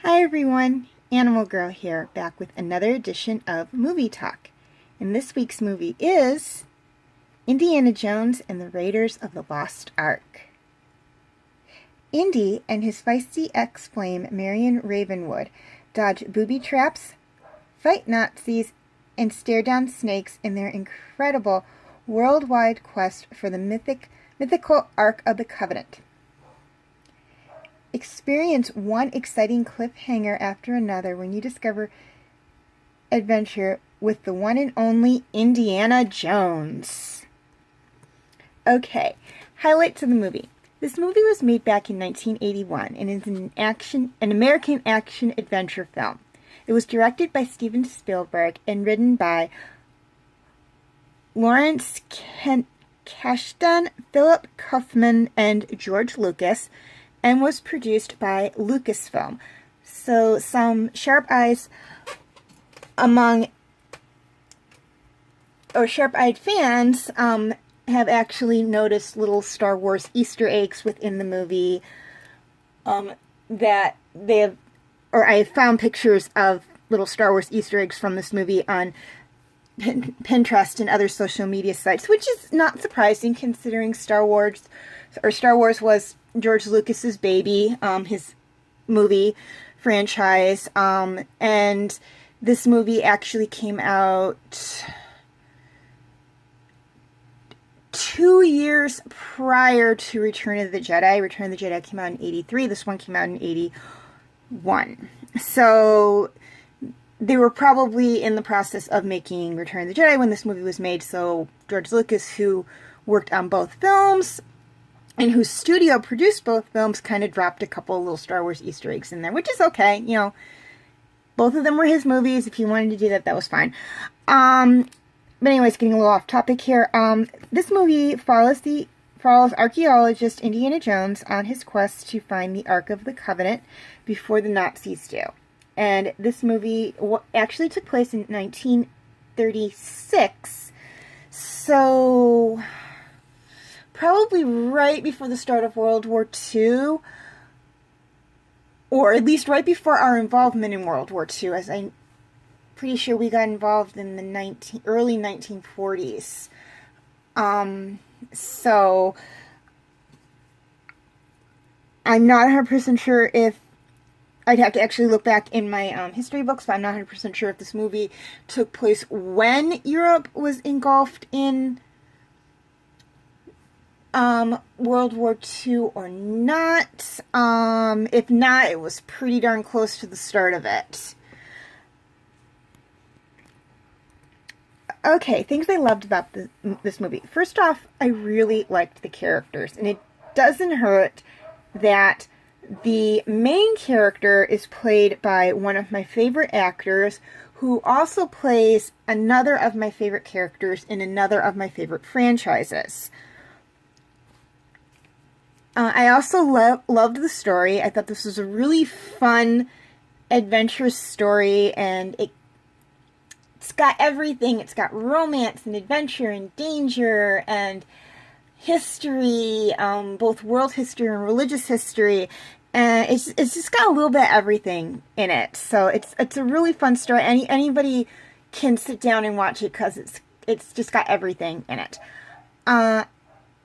Hi everyone, Animal Girl here, back with another edition of Movie Talk. And this week's movie is Indiana Jones and the Raiders of the Lost Ark. Indy and his feisty ex-flame Marion Ravenwood dodge booby traps, fight Nazis, and stare down snakes in their incredible worldwide quest for the mythical Ark of the Covenant. Experience one exciting cliffhanger after another when you discover adventure with the one and only Indiana Jones. Okay, highlights of the movie. This movie was made back in 1981 and is an American action adventure film. It was directed by Steven Spielberg and written by Lawrence Kasdan, Philip Kaufman, and George Lucas, and was produced by Lucasfilm. So some sharp-eyed fans have actually noticed little Star Wars Easter eggs within the movie that they have, or I have found pictures of little Star Wars Easter eggs from this movie on Pinterest and other social media sites, which is not surprising considering Star Wars was George Lucas's baby, his movie franchise, and this movie actually came out 2 years prior to Return of the Jedi. Return of the Jedi came out in 83. This one came out in 81. So they were probably in the process of making Return of the Jedi when this movie was made. So George Lucas, who worked on both films and whose studio produced both films, kind of dropped a couple little Star Wars Easter eggs in there, which is okay. You know, both of them were his movies. If he wanted to do that, that was fine. But anyways, getting a little off topic here. This movie follows archaeologist Indiana Jones on his quest to find the Ark of the Covenant before the Nazis do. And this movie actually took place in 1936. So probably right before the start of World War II, or at least right before our involvement in World War II, as I'm pretty sure we got involved in the early 1940s. So I'm not 100% sure if I'd have to actually look back in my history books, but I'm not 100% sure if this movie took place when Europe was engulfed in World War II or not. If not, it was pretty darn close to the start of it. Okay, things I loved about this movie. First off, I really liked the characters, and it doesn't hurt that the main character is played by one of my favorite actors who also plays another of my favorite characters in another of my favorite franchises. I also loved the story. I thought this was a really fun, adventurous story, and it's got everything. It's got romance and adventure and danger and history, both world history and religious history. And it's just got a little bit of everything in it. So it's a really fun story. Anybody can sit down and watch it because it's just got everything in it. I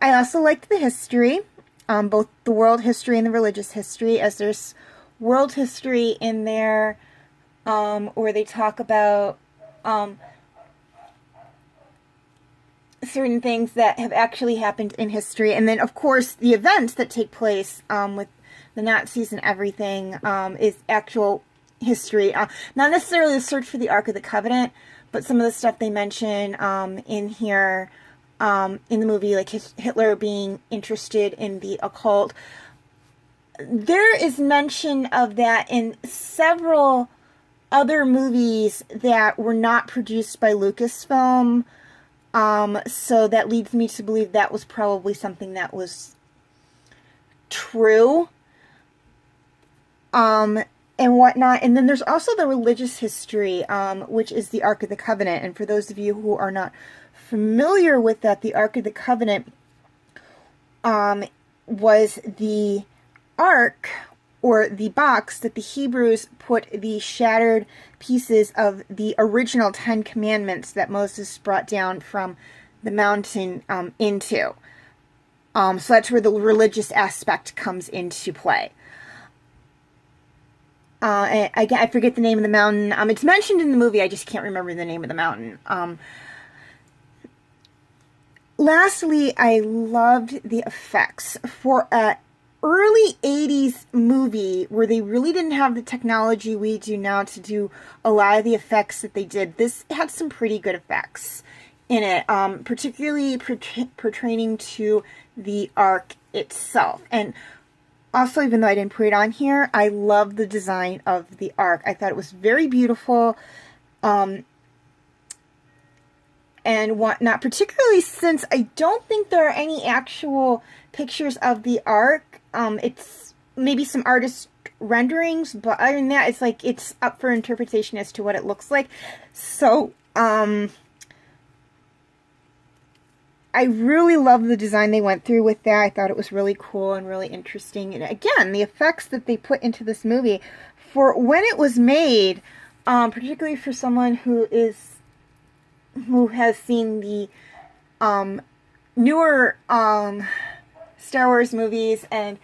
also liked the history. Both the world history and the religious history, as there's world history in there where they talk about certain things that have actually happened in history, and then of course the events that take place with the Nazis and everything is actual history. Not necessarily the search for the Ark of the Covenant, but some of the stuff they mention in here in the movie, like Hitler being interested in the occult. There is mention of that in several other movies that were not produced by Lucasfilm. So that leads me to believe that was probably something that was true. And whatnot. And then there's also the religious history, which is the Ark of the Covenant. And for those of you who are not familiar with that, the Ark of the Covenant was the ark or the box that the Hebrews put the shattered pieces of the original 10 Commandments that Moses brought down from the mountain into. So that's where the religious aspect comes into play. I forget the name of the mountain. It's mentioned in the movie. I just can't remember the name of the mountain. Lastly, I loved the effects. For a early 80s movie where they really didn't have the technology we do now to do a lot of the effects that they did, this had some pretty good effects in it, particularly pertaining to the ark itself. And also, even though I didn't put it on here, I love the design of the ark. I thought it was very beautiful. And whatnot, particularly since I don't think there are any actual pictures of the ark. It's maybe some artist renderings, but other than that, it's like it's up for interpretation as to what it looks like. So, I really love the design they went through with that. I thought it was really cool and really interesting. And again, the effects that they put into this movie for when it was made, particularly for someone who has seen the newer Star Wars movies and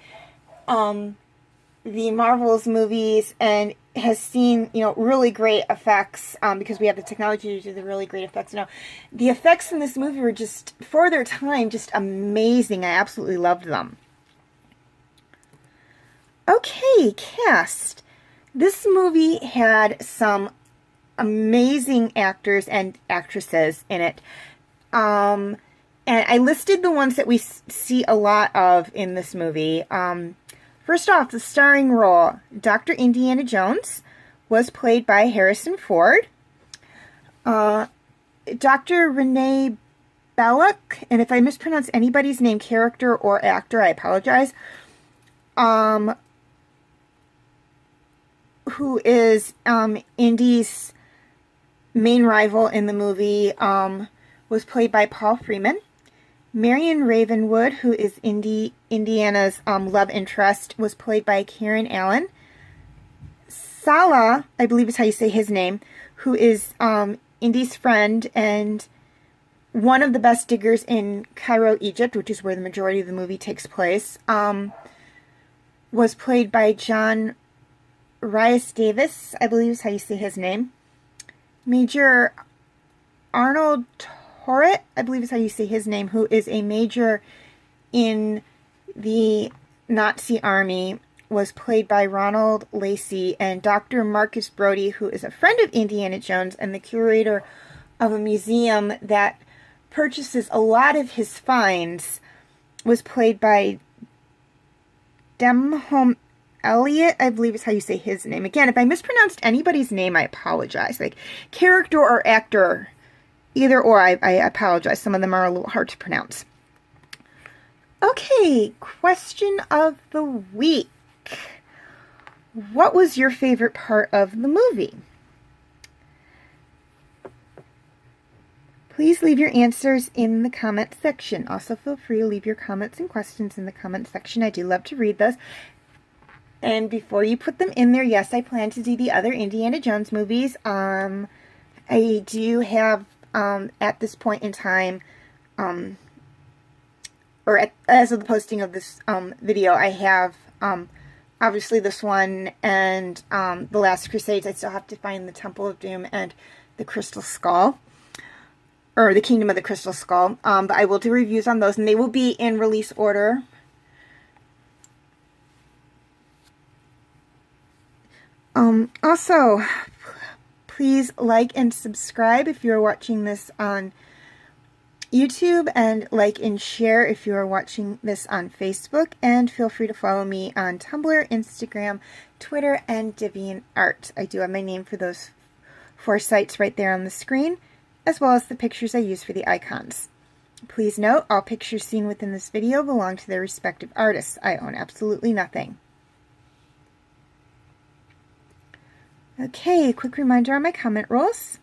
the Marvel's movies, and has seen, really great effects, because we have the technology to do the really great effects now. The effects in this movie were just, for their time, just amazing. I absolutely loved them. Okay, cast. This movie had some amazing actors and actresses in it. And I listed the ones that we see a lot of in this movie. First off, the starring role, Dr. Indiana Jones, was played by Harrison Ford. Dr. Renee Belloc, and if I mispronounce anybody's name, character or actor, I apologize, who is Indy's main rival in the movie, was played by Paul Freeman. Marion Ravenwood, who is Indiana's love interest, was played by Karen Allen. Salah, I believe is how you say his name, who is Indy's friend and one of the best diggers in Cairo, Egypt, which is where the majority of the movie takes place, was played by John Rhys Davis, I believe is how you say his name. Major Arnold Toret, I believe is how you say his name, who is a major in the Nazi army, was played by Ronald Lacey. And Dr. Marcus Brody, who is a friend of Indiana Jones and the curator of a museum that purchases a lot of his finds, was played by Demholm Elliott, I believe is how you say his name. Again, if I mispronounced anybody's name, I apologize. Like, character or actor, either or, I apologize. Some of them are a little hard to pronounce. Okay, question of the week. What was your favorite part of the movie? Please leave your answers in the comment section. Also, feel free to leave your comments and questions in the comment section. I do love to read those. And before you put them in there, yes, I plan to do the other Indiana Jones movies. I do have, at this point in time, as of the posting of this video, I have obviously this one and The Last Crusades. I still have to find the Temple of Doom and the Crystal Skull, or the Kingdom of the Crystal Skull. But I will do reviews on those, and they will be in release order. Also, please like and subscribe if you're watching this on YouTube, and like and share if you are watching this on Facebook, and feel free to follow me on Tumblr, Instagram, Twitter, and DeviantArt. I do have my name for those 4 sites right there on the screen, as well as the pictures I use for the icons. Please note, all pictures seen within this video belong to their respective artists. I own absolutely nothing. Okay, a quick reminder on my comment rules.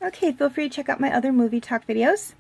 Okay, feel free to check out my other movie talk videos.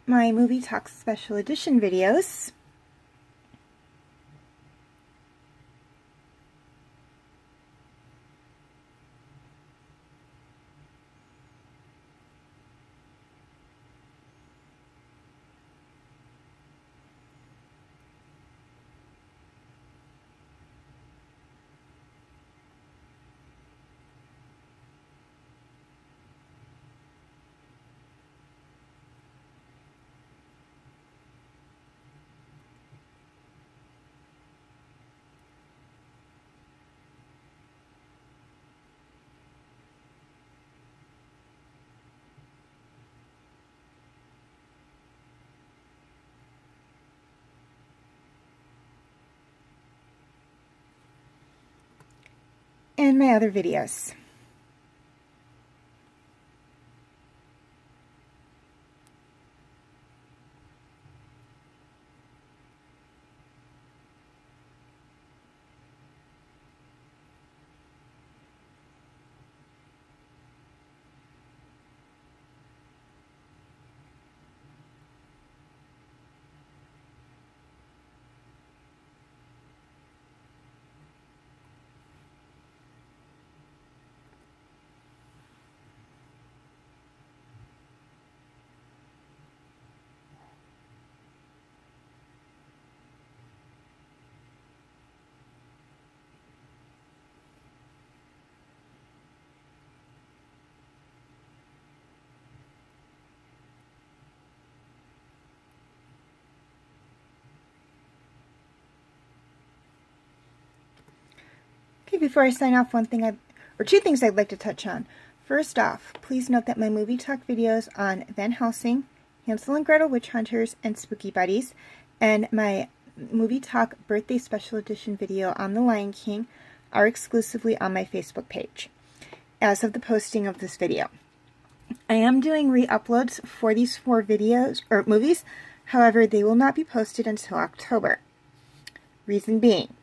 My movie talk special edition videos. And my other videos. Okay, before I sign off, two things I'd like to touch on. First off, please note that my movie talk videos on Van Helsing, Hansel and Gretel Witch Hunters, and Spooky Buddies, and my movie talk birthday special edition video on The Lion King are exclusively on my Facebook page as of the posting of this video. I am doing re-uploads for these 4 videos or movies, however, they will not be posted until October. Reason being,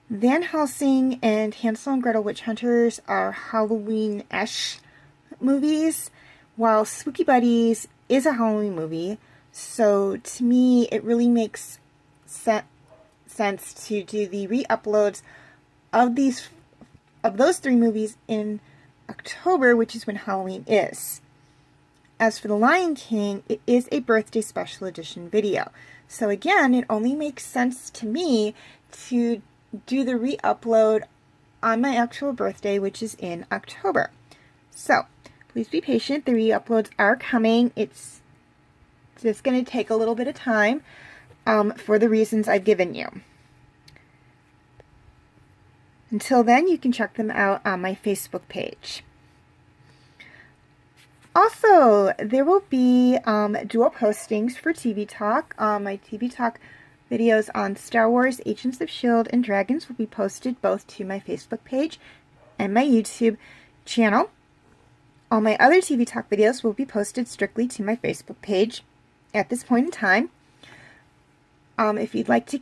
Van Helsing and Hansel and Gretel Witch Hunters are Halloween-ish movies, while Spooky Buddies is a Halloween movie. So to me, it really makes sense to do the re-uploads of those 3 movies in October, which is when Halloween is. As for The Lion King, it is a birthday special edition video. So again, it only makes sense to me to do the re-upload on my actual birthday, which is in October. So please be patient. The re-uploads are coming. It's just going to take a little bit of time for the reasons I've given you. Until then, you can check them out on my Facebook page. Also, there will be dual postings for TV Talk. My TV Talk videos on Star Wars, Agents of S.H.I.E.L.D., and Dragons will be posted both to my Facebook page and my YouTube channel. All my other TV Talk videos will be posted strictly to my Facebook page at this point in time. If you'd like to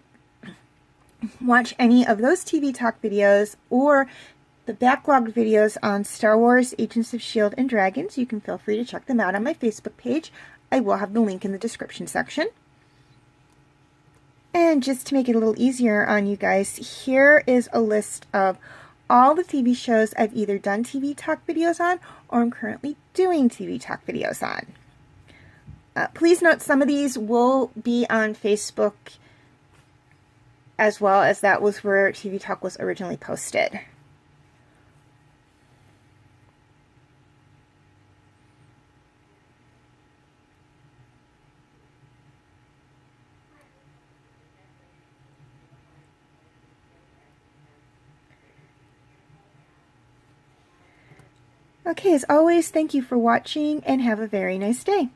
watch any of those TV Talk videos or the backlogged videos on Star Wars, Agents of S.H.I.E.L.D., and Dragons, you can feel free to check them out on my Facebook page. I will have the link in the description section. And just to make it a little easier on you guys, here is a list of all the TV shows I've either done TV Talk videos on or I'm currently doing TV Talk videos on. Please note some of these will be on Facebook as well, as that was where TV Talk was originally posted. Okay, as always, thank you for watching and have a very nice day.